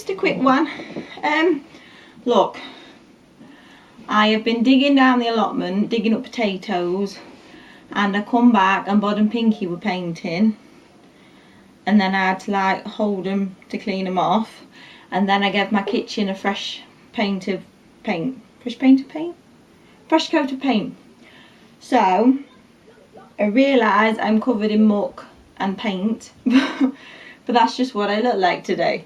just a quick one. Look, I have been digging down the allotment, digging up potatoes, and I come back and Bod and Pinky were painting, and then I had to like hold them to clean them off, and then I gave my kitchen a fresh coat of paint. So I realise I'm covered in muck and paint, but that's just what I look like today.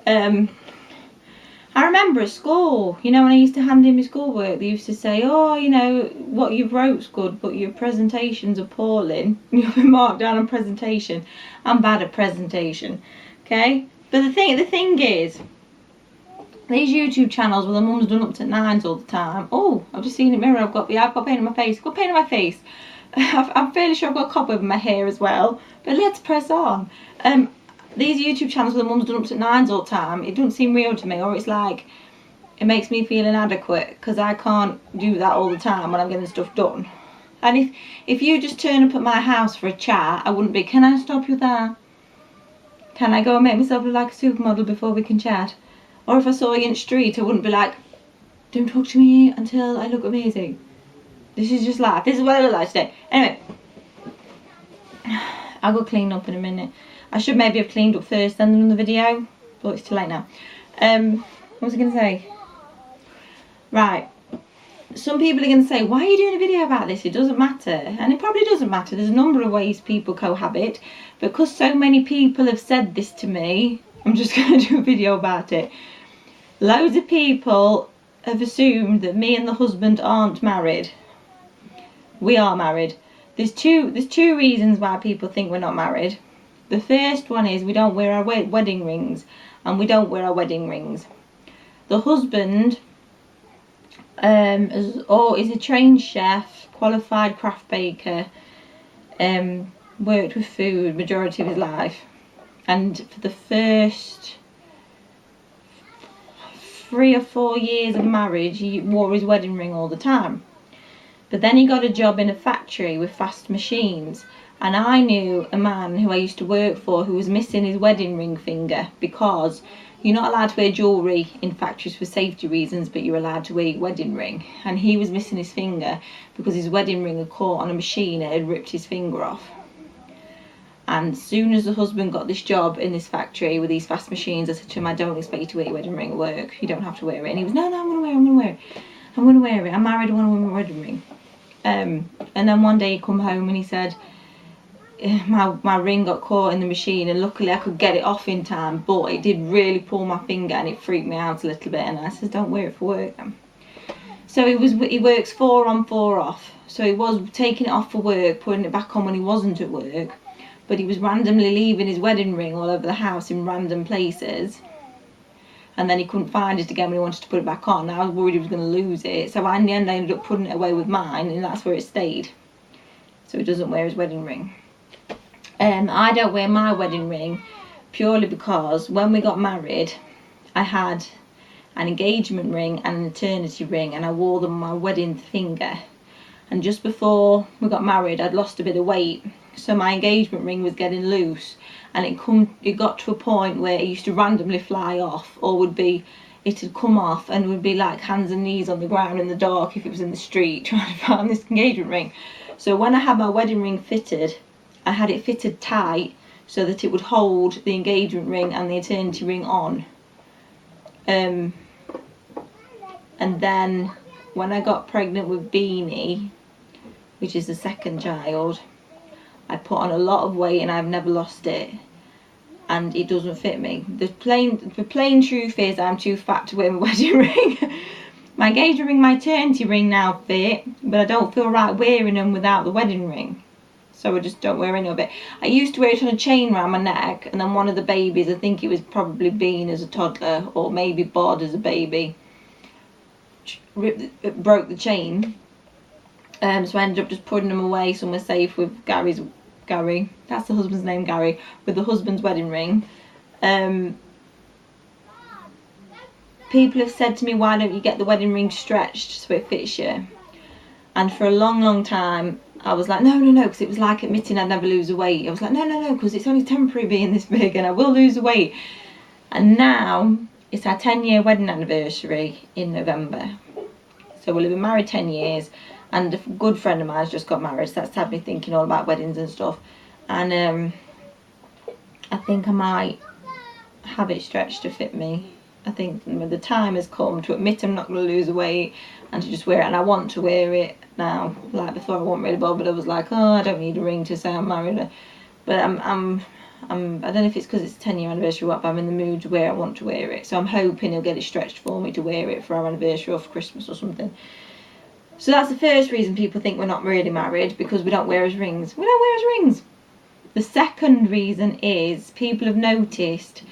I remember at school, you know, when I used to hand in my schoolwork, they used to say, oh, you know, what you've wrote's good, but your presentation's appalling. You'll be marked down on presentation. I'm bad at presentation, okay? But the thing is, these YouTube channels where the mum's done up to 9s all the time. Oh, I've just seen a mirror. I've got paint on my face. Got paint on my face. I'm fairly sure I've got a cobweb in my hair as well. But let's press on. These YouTube channels where the mum's done up to 9s all the time, it doesn't seem real to me, or it's like, it makes me feel inadequate because I can't do that all the time when I'm getting stuff done. And if you just turn up at my house for a chat, I wouldn't be, can I stop you there? Can I go and make myself look like a supermodel before we can chat? Or if I saw you in the street, I wouldn't be like, don't talk to me until I look amazing. This is just life. This is what I look like today. Anyway, I'll go clean up in a minute. I should maybe have cleaned up first, then done the video, but it's too late now. What was I going to say? Right. Some people are going to say, why are you doing a video about this? It doesn't matter. And it probably doesn't matter. There's a number of ways people cohabit. But because so many people have said this to me, I'm just going to do a video about it. Loads of people have assumed that me and the husband aren't married. We are married. There's two reasons why people think we're not married. The first one is we don't wear our wedding rings, and we don't wear our wedding rings. The husband is a trained chef, qualified craft baker, worked with food majority of his life, and for the first 3 or 4 years of marriage he wore his wedding ring all the time. But then he got a job in a factory with fast machines. And I knew a man who I used to work for who was missing his wedding ring finger, because you're not allowed to wear jewellery in factories for safety reasons, but you're allowed to wear your wedding ring. And he was missing his finger because his wedding ring had caught on a machine and had ripped his finger off. And as soon as the husband got this job in this factory with these fast machines, I said to him, I don't expect you to wear your wedding ring at work. You don't have to wear it. And he was, no, I'm going to wear it. I'm going to wear it. I'm married, I want to wear my wedding ring. And then one day he come home and he said, my ring got caught in the machine, and luckily I could get it off in time, but it did really pull my finger and it freaked me out a little bit. And I said, don't wear it for work then. So he works 4 on 4 off, so he was taking it off for work, putting it back on when he wasn't at work, but he was randomly leaving his wedding ring all over the house in random places, and then he couldn't find it again when he wanted to put it back on. I was worried he was going to lose it, so in the end I ended up putting it away with mine, and that's where it stayed. So he doesn't wear his wedding ring. I don't wear my wedding ring purely because when we got married I had an engagement ring and an eternity ring, and I wore them on my wedding finger, and just before we got married I'd lost a bit of weight, so my engagement ring was getting loose, and it got to a point where it used to randomly fly off, or it had come off and would be like hands and knees on the ground in the dark if it was in the street trying to find this engagement ring. So when I had my wedding ring fitted, I had it fitted tight so that it would hold the engagement ring and the eternity ring on. And then when I got pregnant with Beanie, which is the second child, I put on a lot of weight and I've never lost it, and it doesn't fit me. The plain truth is I'm too fat to wear my wedding ring. My engagement ring, my eternity ring now fit, but I don't feel right wearing them without the wedding ring. So I just don't wear any of it. I used to wear it on a chain around my neck, and then one of the babies, I think it was probably Bean as a toddler, or maybe Bod as a baby, broke the chain. So I ended up just putting them away somewhere safe with Gary, that's the husband's name, Gary, with the husband's wedding ring. People have said to me, why don't you get the wedding ring stretched so it fits you? And for a long time I was like, no, because it was like admitting I'd never lose the weight. I was like, no, because it's only temporary being this big and I will lose the weight. And now It's our 10-year wedding anniversary in November. So we'll have been married 10 years, and a good friend of mine's just got married, so that's had me thinking all about weddings and stuff. And I think I might have it stretched to fit me. I think the time has come to admit I'm not going to lose the weight and to just wear it, and I want to wear it now. Like before I wasn't really bothered. I was like, oh, I don't need a ring to say I'm married. But I don't know if it's because it's a 10-year anniversary or what, but I'm in the mood where I want to wear it. So I'm hoping he'll get it stretched for me to wear it for our anniversary or for Christmas or something. So that's the first reason people think we're not really married, because we don't wear his rings. We don't wear his rings. The second reason is people have noticed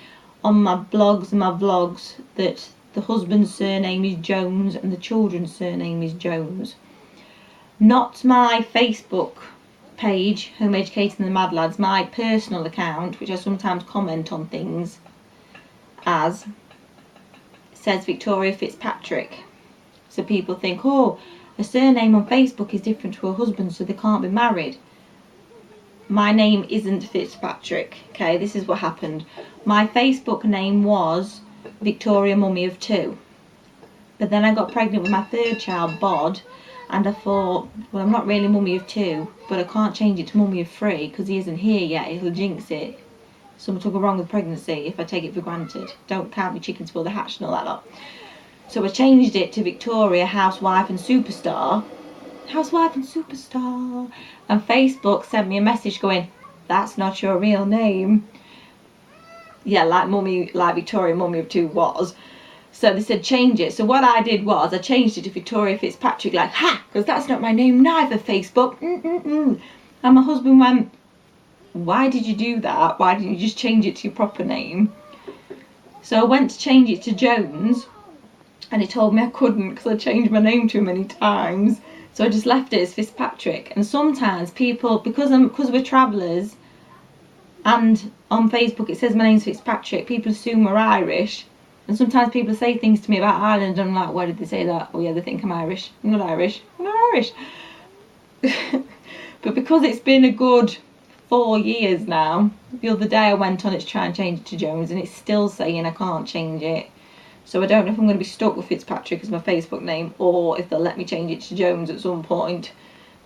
on my blogs and my vlogs that the husband's surname is Jones and the children's surname is Jones. Not my Facebook page, Home Educating the Mad Lads, my personal account, which I sometimes comment on things as, says Victoria Fitzpatrick. So people think, oh, a surname on Facebook is different to her husband, so they can't be married. My name isn't Fitzpatrick, okay? This is what happened. My Facebook name was Victoria Mummy of 2. But then I got pregnant with my third child, Bod, and I thought, well, I'm not really Mummy of 2, but I can't change it to Mummy of 3 because he isn't here yet. It'll jinx it. Something will go wrong with pregnancy if I take it for granted. Don't count me chickens before they're hatched and all that lot. So I changed it to Victoria Housewife and Superstar. Housewife and Superstar. And Facebook sent me a message going, that's not your real name. Yeah, like Victoria Mummy of 2 was. So they said change it. So what I did was I changed it to Victoria Fitzpatrick, like, ha, because that's not my name neither, Facebook. And my husband went, why did you do that? Why didn't you just change it to your proper name? So I went to change it to Jones, and he told me I couldn't because I changed my name too many times. So I just left it as Fitzpatrick. And sometimes people, because we're travellers, and on Facebook it says my name's Fitzpatrick, people assume we're Irish. And sometimes people say things to me about Ireland, and I'm like, why did they say that? Oh yeah, they think I'm Irish. I'm not Irish. I'm not Irish. But because it's been a good 4 years now, the other day I went on it to try and change it to Jones, and it's still saying I can't change it. So I don't know if I'm going to be stuck with Fitzpatrick as my Facebook name, or if they'll let me change it to Jones at some point.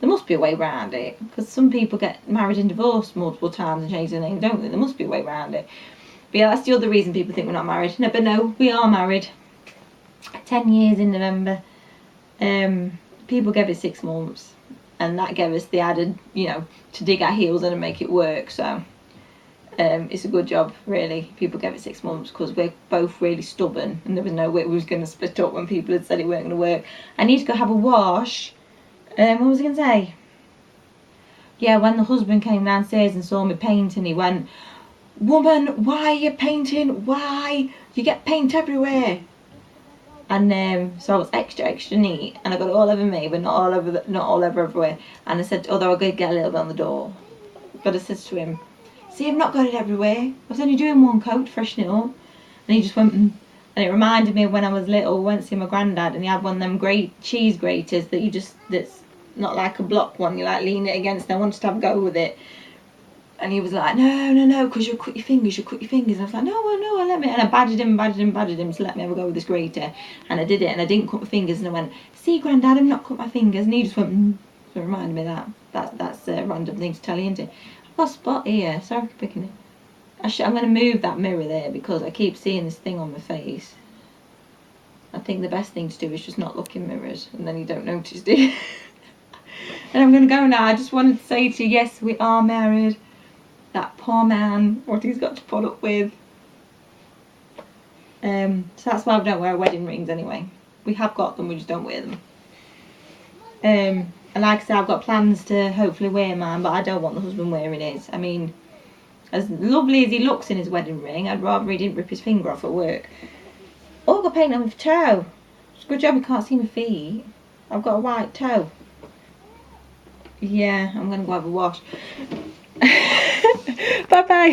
There must be a way around it, because some people get married and divorced multiple times and change their name, don't they? There must be a way around it. But yeah, that's the other reason people think we're not married. No, but no, we are married. 10 years in November. People gave it 6 months, and that gave us the added, to dig our heels in and make it work. So it's a good job, really. People gave it 6 months because we're both really stubborn, and there was no way we was going to split up when people had said it weren't going to work. I need to go have a wash. What was I going to say? Yeah, when the husband came downstairs and saw me painting, he went, woman, why are you painting? Why? You get paint everywhere. And so I was extra neat, and I got it all over me, but not all over everywhere. And I said, although I did get a little bit on the door, but I said to him, see, I've not got it everywhere. I was only doing one coat to freshen it up. And he just went, And it reminded me of when I was little, went to see my granddad, and he had one of them great cheese graters that's not like a block one, you like lean it against, and I wanted to have a go with it. And he was like, no, because you'll cut your fingers. And I was like, no, let me. And I badgered him to let me have a go with this grater. And I did it, and I didn't cut my fingers. And I went, see, Grandad, I've not cut my fingers. And he just went, So it reminded me of that. That's a random thing to tell you, isn't it? I've got a spot here. Sorry for picking it. I'm going to move that mirror there because I keep seeing this thing on my face. I think the best thing to do is just not look in mirrors, and then you don't notice it. And I'm going to go now. I just wanted to say to you, yes, we are married. That poor man, what he's got to put up with. So that's why we don't wear wedding rings anyway. We have got them, we just don't wear them. And like I said, I've got plans to hopefully wear mine, but I don't want the husband wearing his. I mean, as lovely as he looks in his wedding ring, I'd rather he didn't rip his finger off at work. Oh, I've got paint on my toe. It's a good job you can't see my feet. I've got a white toe. Yeah, I'm going to go have a wash. Bye bye.